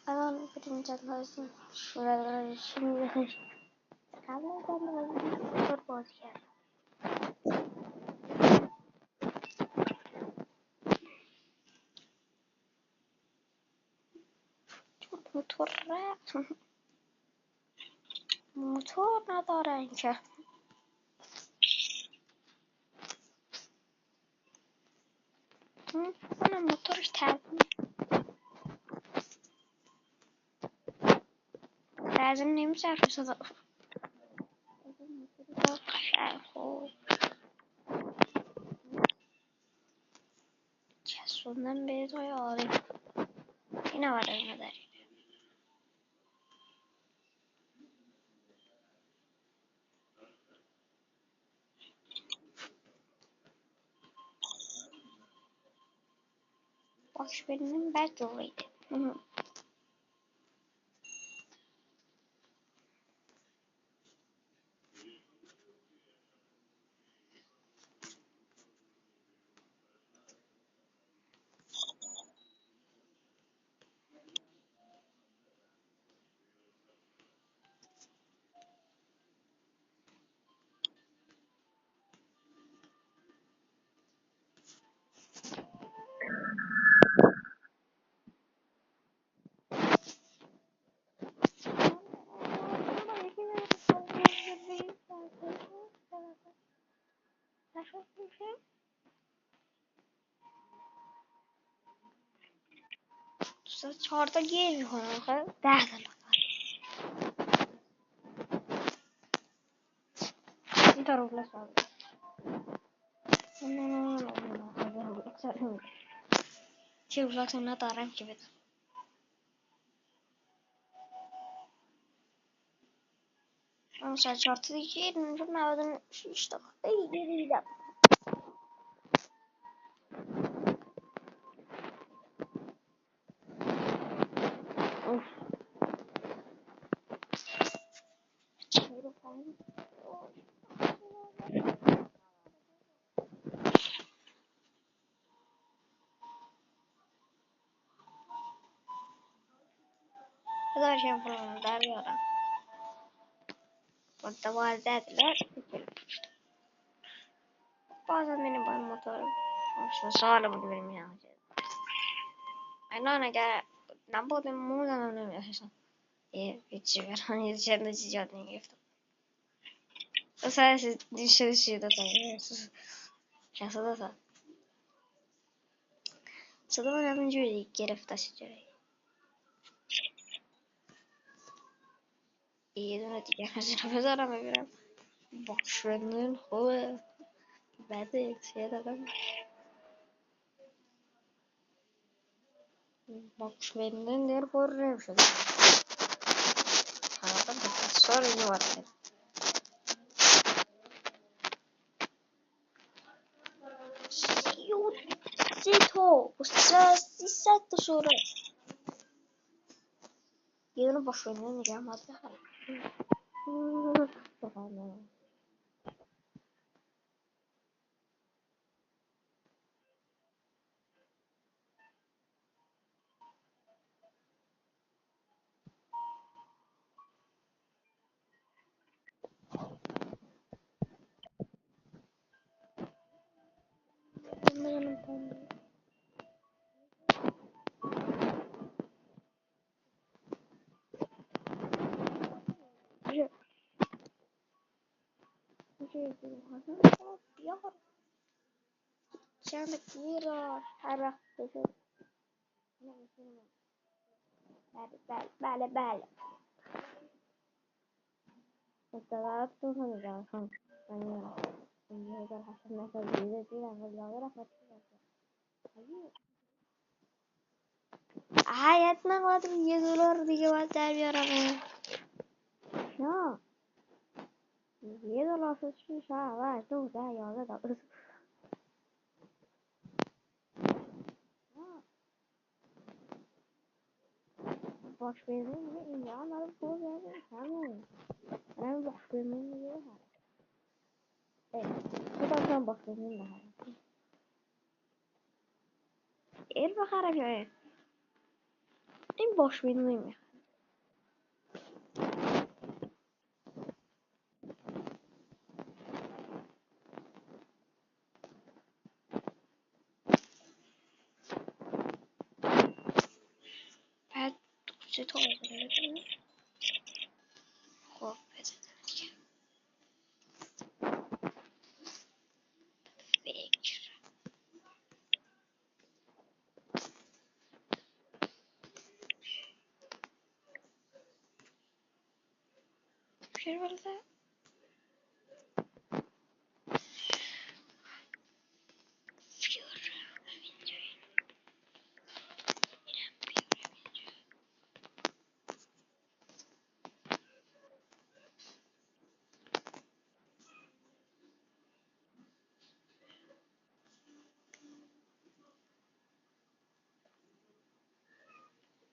الان بدون جد لازم شورای چی میگه قبل از آن موتور بازی کرد چون موتور رفت موتور نداره اینکه اونم موتورش ترکون لازم نمیشه صدا خوب چسبوندم به توی آری این آره اینو داری باش ببینیم بعد جوریده دوست 4 تا گیر میکنه آخه 10 تا این تا روبلکس آورد چه روبلکس هم ندارم که بدم اما ساعت 4 تا دیگه 96 تا خیلی دیدم بذار شم فلان در بیارم با 12 دلار بازم میریم با این موتور سالمون بریم میرم الان اگر نبودیم موزم نمیداشتم هیچی برام یه چند چیز یاد نگرفتم اصلا دیشه دادم شخصا دادم صدا من همینجوری گرفته شجره یه دونه دیگه خشن بذارم ببینم باکشوندن خوبه بده چیه دادم باکشوندن در پر نمیشده حالا بسیار اینو وارد سی تو سی تا شوره یه دونه باکشوندن دیگه هم باید بخرم بخرم چند گیر هر وقت بشه بله بله مستقرات تو کنید خانم من یه هزار هشت نفر دیده دیدم و لاغر رفت حتما باید $1 دیگه باید در بیارم نه $1 شد 6 8 9 10 11 باش بزنیم اینجا هم برای پول بزنیم همون من باش بزنیم دیگه خودم کنم باش بزنیم بخرم ایر بخرم یا ایر این باش بینو نمیخوام. بعد چطور بزنم؟ خب بزنم دیگه. فکر والله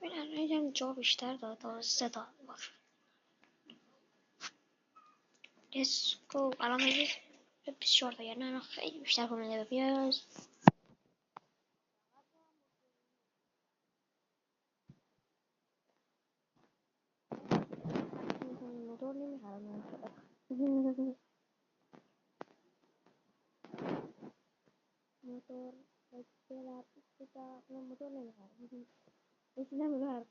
این الان یکم جا بیشتر داد تا 3 تا باشه. Let's go. الان میگه 24 تا، یعنی الان خیلی بیشتر کننده بیاد. موتور نمیخرم موتور موتور نمیخرم هیچی نمیخرم.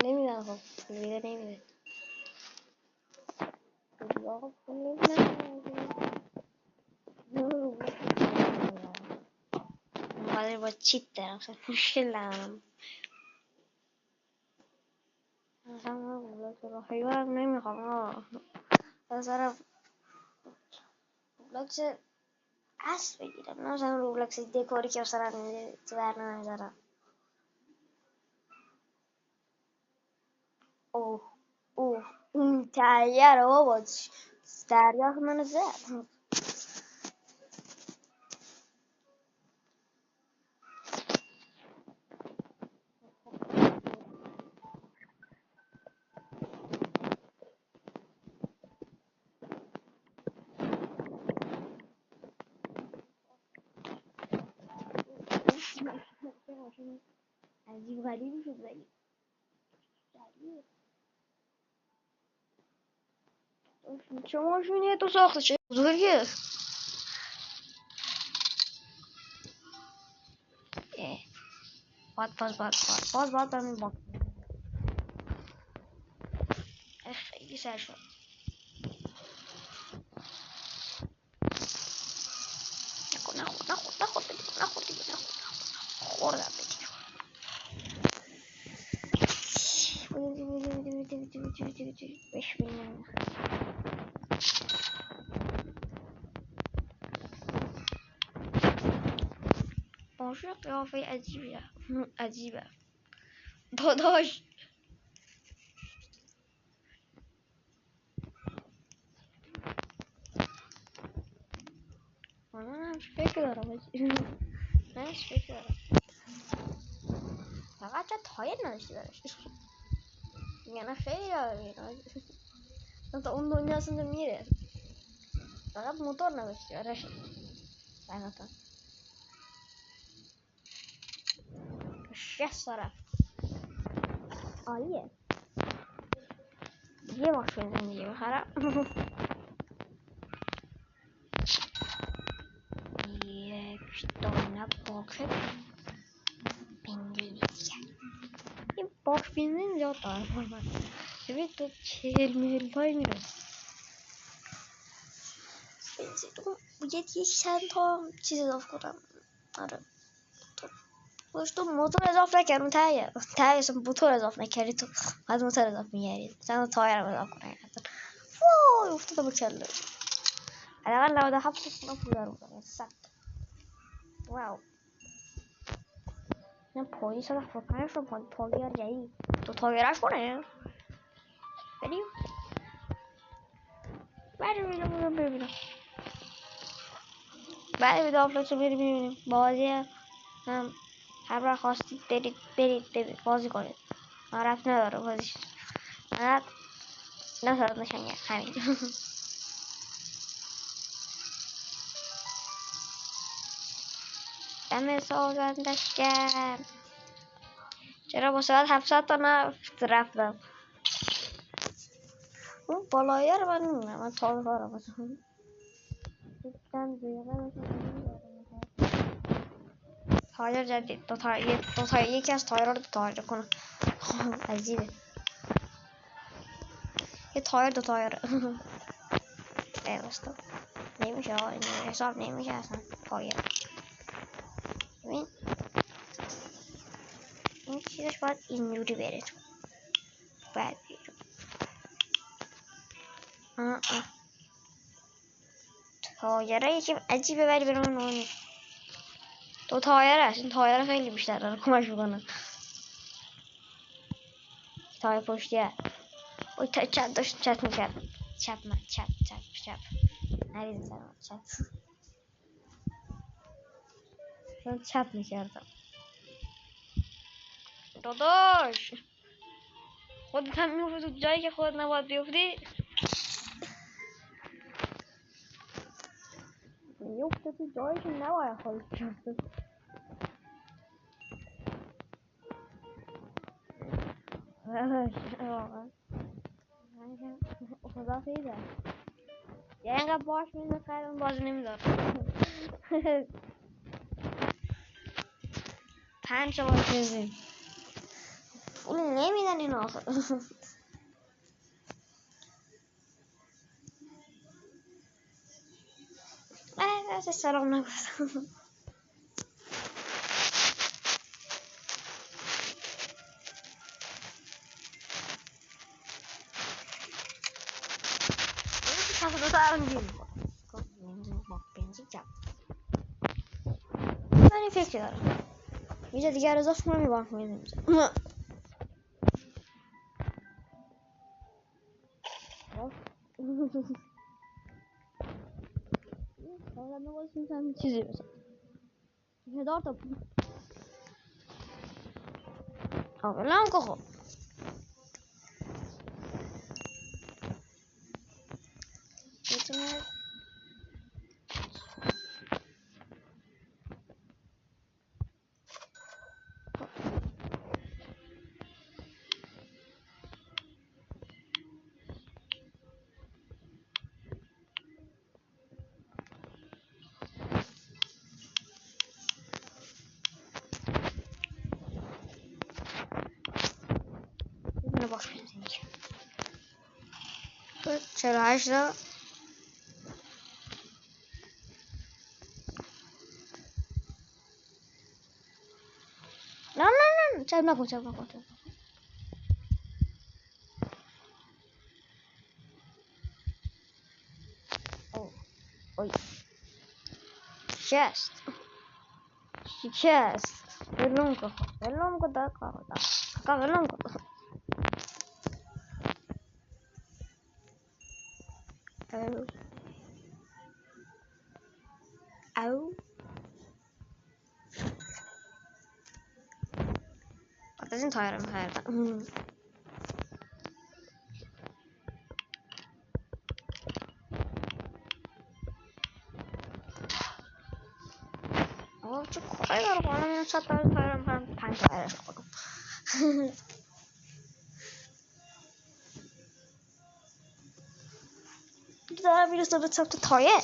نمیدن خب ویده نمیده آقا نمیدن با چیت دارم مشکل دارم مثلا بلاک راهی هم نمیخوام مثلا بلاکس اصل بگیرم نه مثلا روبلاکس دکوری که مثلا تو برنامه میذارم. اوه اوه اون تغییر بابا دریاخت منو زد. عجیب غریبی شد ولی چه ماشینیه تو ساخته چه بزرگه. باز برمی باز خیلی سر شد. نخور دیگه خوردم بدیم بش بینم ماشین قیافه عجیبه داداش. من همش فکر دارم فقط چه تایر نداشتی براش یعنی خیلی داره تا اون دنیا اصلا میره فقط موتور نداشتی براش لعنتا 6 ساعت عالیه. یه ماشین دیگه بخرم یک دانه باکت بنزین این باک بنزین زیاد دارم ببین تو 40 میلیون پای میره بنزین باید یک چند تا چیز اضافه کنم. آره تو موتور اضافه نکرد اون تایه اصلا موتور اضافه نکردی تو باید موتور اضافه میگردید مثلا تایر رو اضافه کنید وای افتاده با کله حداقل 97 تا پول دارم 100 واو این پایین 175 رو پایین تایر جایی تو تایرش کنه بریم ببینم بعد ویدیو آپلود رو ببینیم بازی هم هر وقت خواستید برید بازی کنید من رفت نداره بازیش من نصارت نشنگه همین دم سازندش گرم. چرا با ساعت 700 تا نفت رفتم. اون بالایه رو من نمیدونم. من تازه کارم باشم. تایر جدید. یکی از تایر رو تایر کنم. عجیبه. یه تایر دو تایر. ایوستا. نمیشه این حساب نمیشه اصلا. تایر. ببین. این چیزش باید اینجوری بره تو. باید بیرون. تایره یکی عجیبه ولی برون اون دو تایره هست. این تایره خیلی بیشتر داره کمک میکنه. تایر پشتیه. اوی تا چپ داشت چپ میکرد. چپ نریزه سرم چپ. من چپ میکردم. داداش خودت هم میفتی تو جایی که خودت نباید بیفتی. میفته تو جایی که نباید خودت بیفتی. واقعا خدا خیده یه اینقدر باش میزه خیلی بازی نمیدار. 5 باش میزیم پول نمیدن این آخر. نه سلام نگفتم. دو تا الان گیر با بنزین جمع. من این فکر دارم یه جا دیگر اضافه کنم یه بانک میزیم. حالا نباید میتونم چیزی بزن 1000 تا اولم که خب میتونه باش بزنیم 48 تا نه چپ نکن اوی شکست ولم کن دقیقا ولم کن او بعد از این تایرم خریدم. چه کاری داره کنم اینو 100 تایرم خریدم 5 تایرش کنم. دارم میرسه به سمت تایر.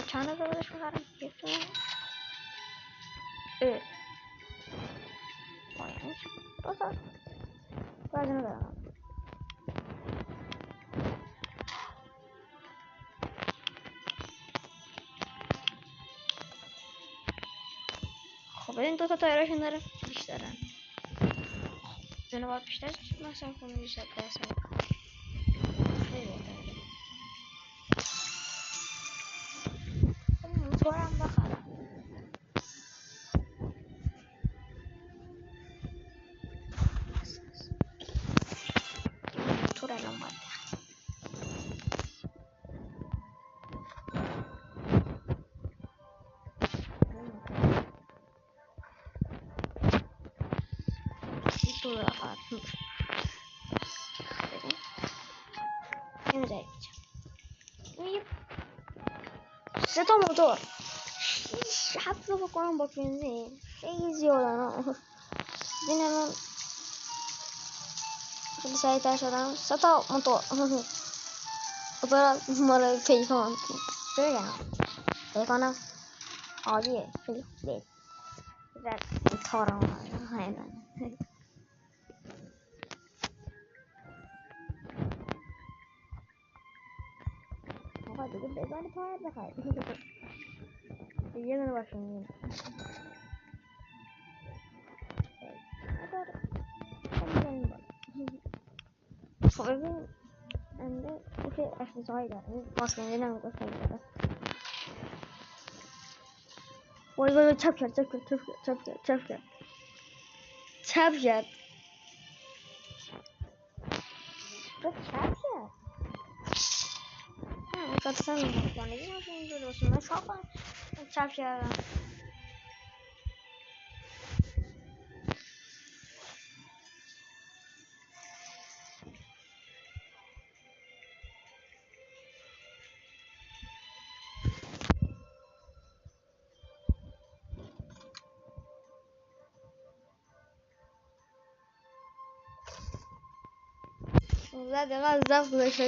چند تا بهش بخرم یک تا پایین دو تا وزنه دارم. خب این دو تا تایرشون داره بیشترن زنه باید بیشتر مثلا کنه بیشتر درست خیلی بهتره. موتورم بخرم سه تا موتور 7 تا بکنم با بنزین خیلی زیادن. این الان خیلی سریعتر شدم. 3 تا موتور موتور مال پیکان پیکانم عالیه خیلی خوبه. در تارم همین آقا دیگه بزن تایر بخواهید یه دونه باشیم خب ببین انده اوکی اختصاص هایی داره ماسکنده نمیگه خیلی داره. وای وای چپ کرد چپ کرد چپ کرد چپ کرد چپ کرد چپ کرد چپ کرد قطعا ماسکنده ماشین درست من شاپم چپ کردم. زد اینقدر زفت گذاشته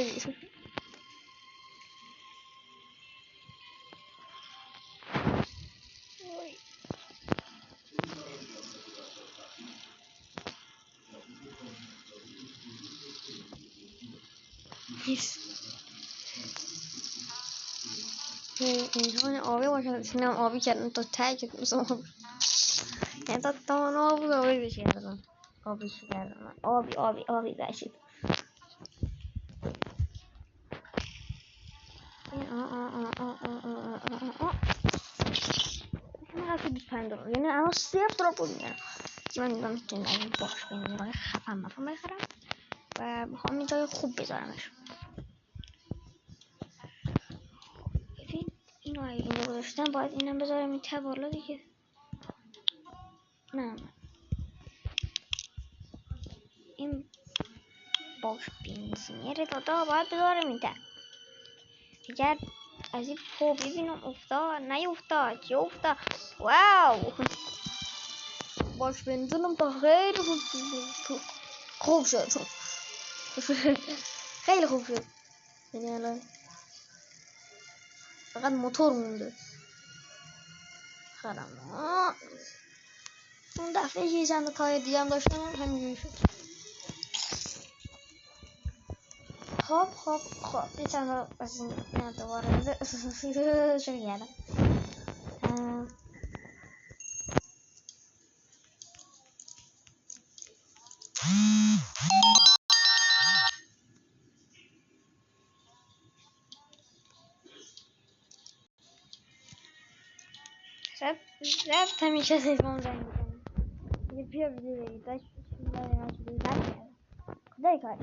اینجا آبی باشه سینم آبی کردن تا تایی که مثلا آبی یعنی تا تان آبی بشه کردن آبی شو کردن آبی بشید همه 25 دلار یعنی الان 0 دلار بود میگن من میگم میتونیم از این باش بینیرهای خفن بخرم و میخوام این جای خوب بذارمش. ببین اینو اگه اینجا گذاشتم باید اینم بذارم این ته بالا دیگه. نه این باش بنزینیر دادا باید بذارم این ته اگر از این پو ببینم افتاد نیفتاد چی افتاد. واو باش بنزینم تا خیلی خوب شد خیلی خوب شد. یعنی الان فقط موتور مونده خرم. اون دفعه یه چند تا تایر دیگه هم داشتم همینجوری شد. خب یه چند تا از این دوباره شو گردم رفت همیشه تلفن زنگ میکنم یه بیا ویدیو بگید داشت کدای کار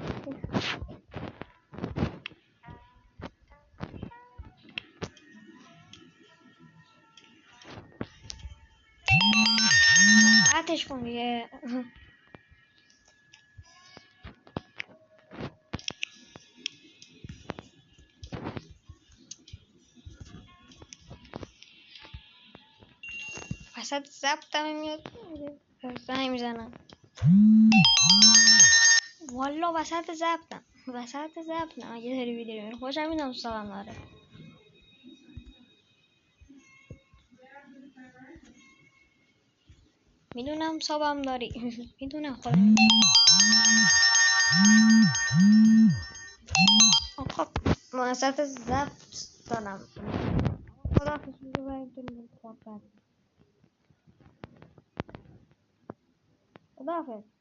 قطعش کن دیگه. وسط ضبطم میاد زنگ میزنم والا وسط ضبطم اگه داری ویدیو میبینی خوشم میدونم سلام داره میدونم صابم داری میدونم خودم خب وسط ضبط دارم خدا حافظ خدا حافظ.